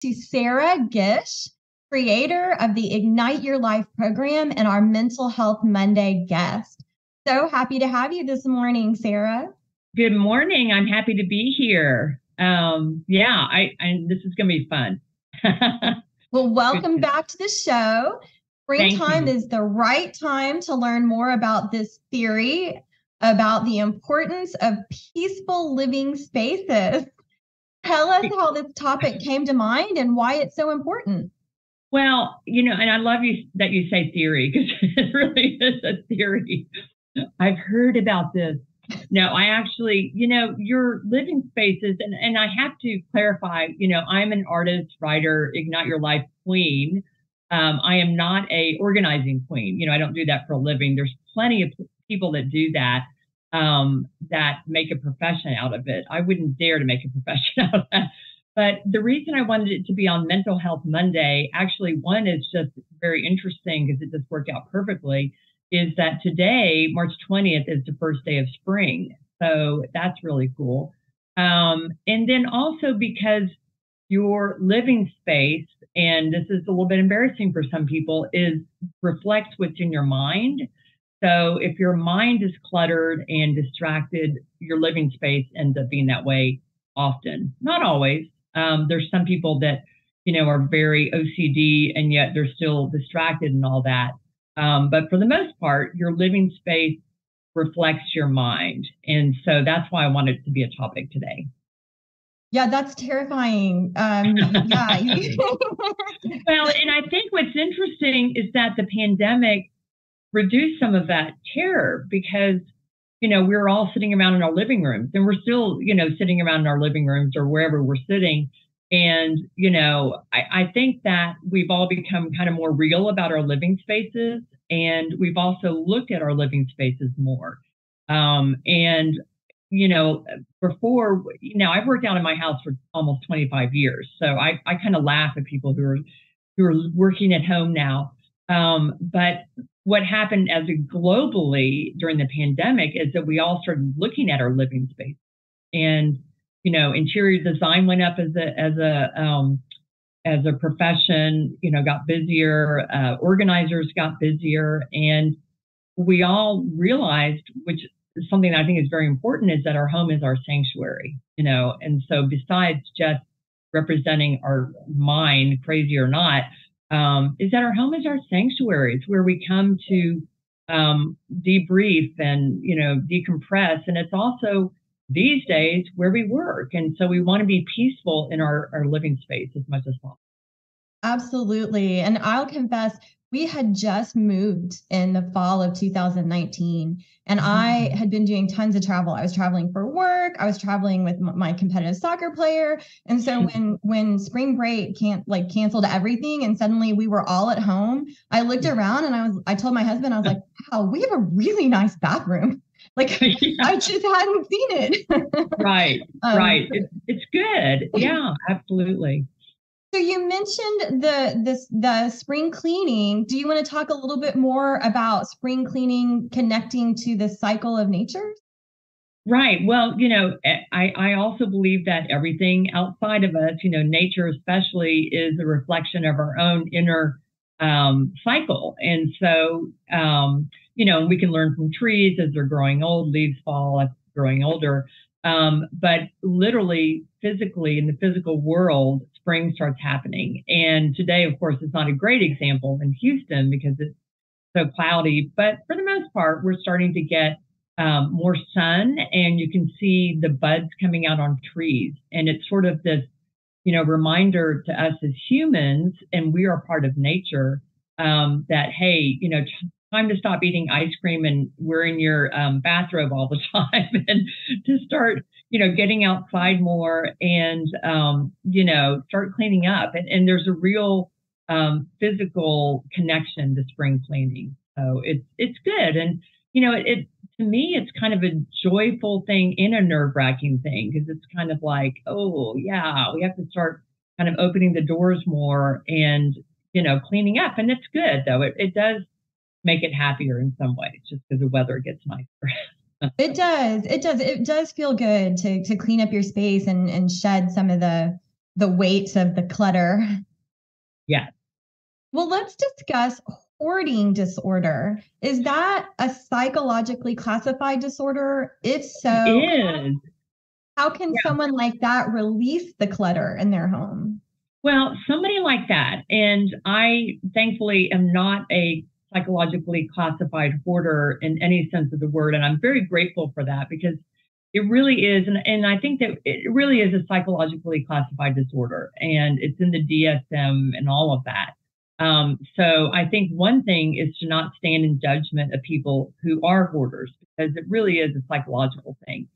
to Sarah Gish, creator of the Ignite Your Life program and our Mental Health Monday guest. So happy to have you this morning, Sarah. Good morning. I'm happy to be here. This is going to be fun. Well, welcome back to the show. Springtime is the right time to learn more about this theory about the importance of peaceful living spaces. Tell us how this topic came to mind and why it's so important. Well, and I love that you say theory, because it really is a theory. I've heard about this. No, I actually, your living spaces, and I have to clarify, I'm an artist, writer, Ignite Your Life queen. I am not a organizing queen. I don't do that for a living. There's plenty of people that do that, that make a profession out of it. I wouldn't dare to make a profession out of that. But the reason I wanted it to be on Mental Health Monday, actually, one is just very interesting because it just worked out perfectly, is that today, March 20th, is the first day of spring. So that's really cool. And then also because your living space, and this is a little bit embarrassing for some people, reflects what's in your mind. So if your mind is cluttered and distracted, your living space ends up being that way often. Not always. There's some people that, are very OCD and yet they're still distracted and all that. But for the most part, your living space reflects your mind. And so that's why I wanted it to be a topic today. Yeah, that's terrifying. Well, and I think what's interesting is that the pandemic reduced some of that terror because, we were all sitting around in our living rooms, and we're still, sitting around in our living rooms or wherever we're sitting. And, I think that we've all become kind of more real about our living spaces, and we've also looked at our living spaces more. Before, I've worked out in my house for almost 25 years. So I kind of laugh at people who are working at home now. But what happened globally during the pandemic is that we all started looking at our living space, and, interior design went up as a profession, got busier, organizers got busier, and we all realized, which is something that I think is very important, is that our home is our sanctuary, and so besides just representing our mind, crazy or not, is that our home is our sanctuary. It's where we come to debrief and, decompress. And it's also these days where we work. And so we want to be peaceful in our living space as much as possible. Absolutely. And I'll confess, we had just moved in the fall of 2019, and I had been doing tons of travel. I was traveling for work. I was traveling with my competitive soccer player. And so when spring break canceled everything and suddenly we were all at home, I looked around and I told my husband, I was like, wow, we have a really nice bathroom. Like, I just hadn't seen it. Right. It's good. Yeah, absolutely. So you mentioned the spring cleaning. Do you want to talk a little bit more about spring cleaning connecting to the cycle of nature? Right. Well, I also believe that everything outside of us, nature especially, is a reflection of our own inner cycle. And so, we can learn from trees as they're growing old, leaves fall as they're growing older. But literally, physically, in the physical world, spring starts happening. And today, of course, is not a great example in Houston because it's so cloudy. But for the most part, we're starting to get more sun, and you can see the buds coming out on trees. And it's sort of this, reminder to us as humans, and we are part of nature, that, hey, time to stop eating ice cream and wearing your bathrobe all the time, and to start, getting outside more and, start cleaning up. And there's a real physical connection to spring cleaning. So it's good. And, to me, it's kind of a joyful thing and a nerve-wracking thing, because it's kind of like, oh, yeah, we have to start kind of opening the doors more and, cleaning up. And it's good, though. It does make it happier in some ways, just because the weather gets nicer. It does. It does feel good to clean up your space and shed some of the the weight of the clutter. Yeah. Well, let's discuss hoarding disorder. Is that a psychologically classified disorder? If It so, is. how can someone like that release the clutter in their home? Well, somebody like that, and I thankfully am not a psychologically classified hoarder in any sense of the word, and I'm very grateful for that because it really is, and I think that it really is a psychologically classified disorder, and it's in the DSM and all of that. So I think one thing is to not stand in judgment of people who are hoarders because it really is a psychological thing.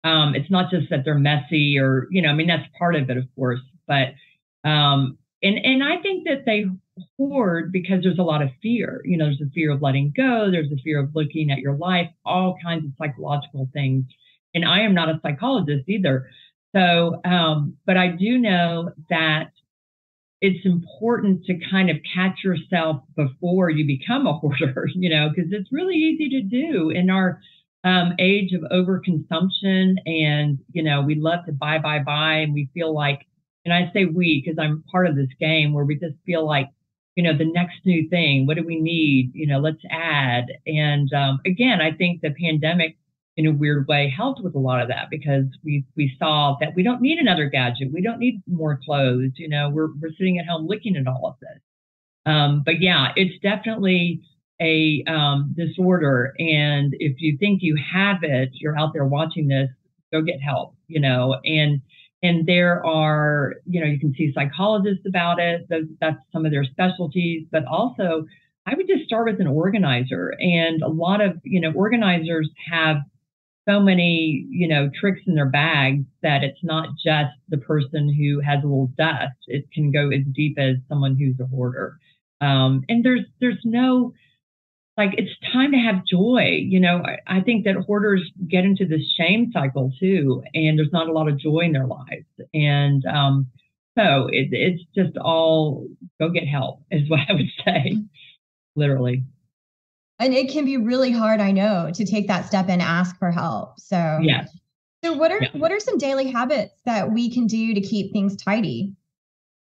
It's not just that they're messy or, I mean, that's part of it, of course, but and I think that they hoard because there's a lot of fear. There's a fear of letting go. There's a fear of looking at your life, all kinds of psychological things. And I am not a psychologist either. So, but I do know that it's important to kind of catch yourself before you become a hoarder, because it's really easy to do in our age of overconsumption. And, we love to buy, and we feel like, and I say we, because I'm part of this game where we just feel like, the next new thing, what do we need? Let's add. And again, I think the pandemic in a weird way helped with a lot of that because we saw that we don't need another gadget. We don't need more clothes. We're sitting at home looking at all of this. But yeah, it's definitely a disorder. And if you think you have it, you're out there watching this, go get help, and there are, you can see psychologists about it. That's some of their specialties, but also I would just start with an organizer. And a lot of, organizers have so many, tricks in their bags that it's not just the person who has a little dust. It can go as deep as someone who's a hoarder. And there's no, like, it's time to have joy. I think that hoarders get into this shame cycle too, and there's not a lot of joy in their lives. And so it's just all go get help is what I would say, literally. And it can be really hard, I know, to take that step and ask for help. So, yeah. So what are some daily habits that we can do to keep things tidy?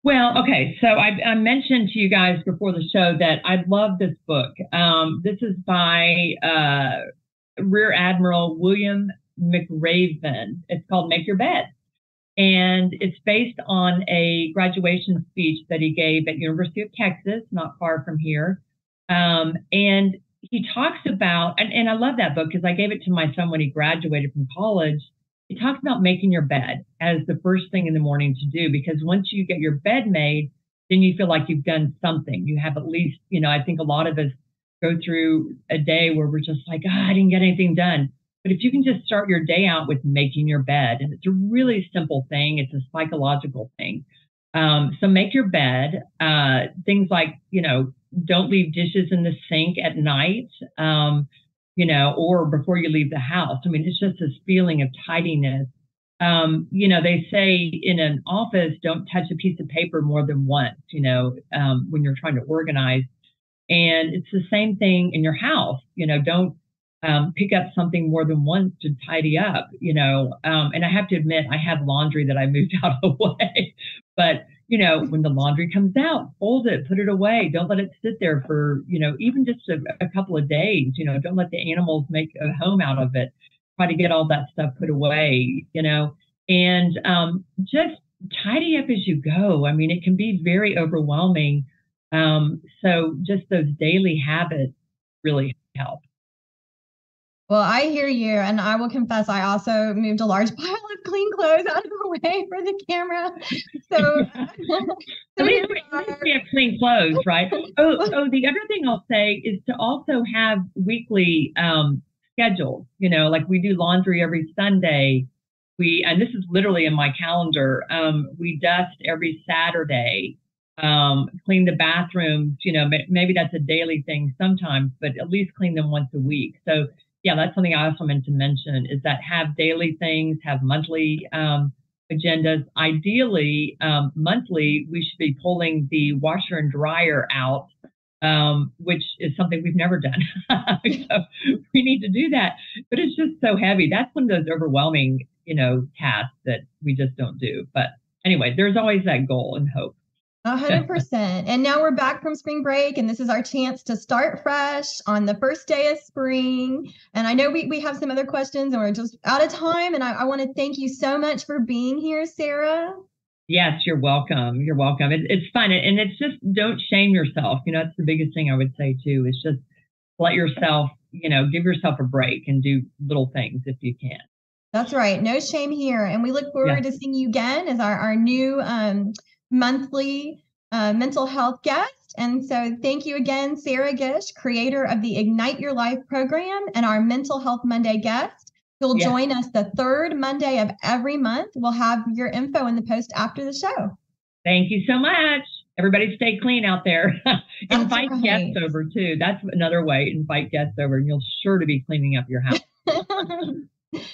Well, okay. So I mentioned to you guys before the show that I love this book. This is by Rear Admiral William McRaven. It's called Make Your Bed. And it's based on a graduation speech that he gave at University of Texas, not far from here. And he talks about, and I love that book because I gave it to my son when he graduated from college. He talks about making your bed as the first thing in the morning to do, because once you get your bed made, then you feel like you've done something. You have at least, I think a lot of us go through a day where we're just like, I didn't get anything done. But if you can just start your day out with making your bed, and it's a really simple thing, it's a psychological thing. So make your bed, things like, don't leave dishes in the sink at night, or before you leave the house. I mean, it's just this feeling of tidiness. They say in an office, don't touch a piece of paper more than once, when you're trying to organize. And it's the same thing in your house. Don't pick up something more than once to tidy up, and I have to admit, I have laundry that I moved out of the way, but when the laundry comes out, fold it, put it away. Don't let it sit there for, even just a couple of days. Don't let the animals make a home out of it. Try to get all that stuff put away, and just tidy up as you go. I mean, it can be very overwhelming. So just those daily habits really help. Well, I hear you, and I will confess, I also moved a large pile of clean clothes out of the way for the camera. So, at least we have clean clothes, right? Oh, the other thing I'll say is to also have weekly schedules. Like we do laundry every Sunday. And this is literally in my calendar. We dust every Saturday. Clean the bathrooms. Maybe that's a daily thing sometimes, but at least clean them once a week. So. Yeah, that's something I also meant to mention is that have daily things, have monthly agendas. Ideally, monthly, we should be pulling the washer and dryer out, which is something we've never done. So we need to do that. But it's just so heavy. That's one of those overwhelming, tasks that we just don't do. But anyway, there's always that goal and hope. 100%. And now we're back from spring break, and this is our chance to start fresh on the first day of spring. And I know we have some other questions and we're just out of time. And I want to thank you so much for being here, Sarah. Yes, you're welcome. You're welcome. It's fun. And it's just, don't shame yourself. That's the biggest thing I would say too, is just let yourself, give yourself a break and do little things if you can. That's right. No shame here. And we look forward to seeing you again as our new monthly mental health guest. And so thank you again, Sarah Gish, creator of the Ignite Your Life program and our Mental Health Monday guest. You'll join us the third Monday of every month. We'll have your info in the post after the show. Thank you so much. Everybody stay clean out there. Invite guests over too. That's another way. Invite guests over and you'll sure to be cleaning up your house.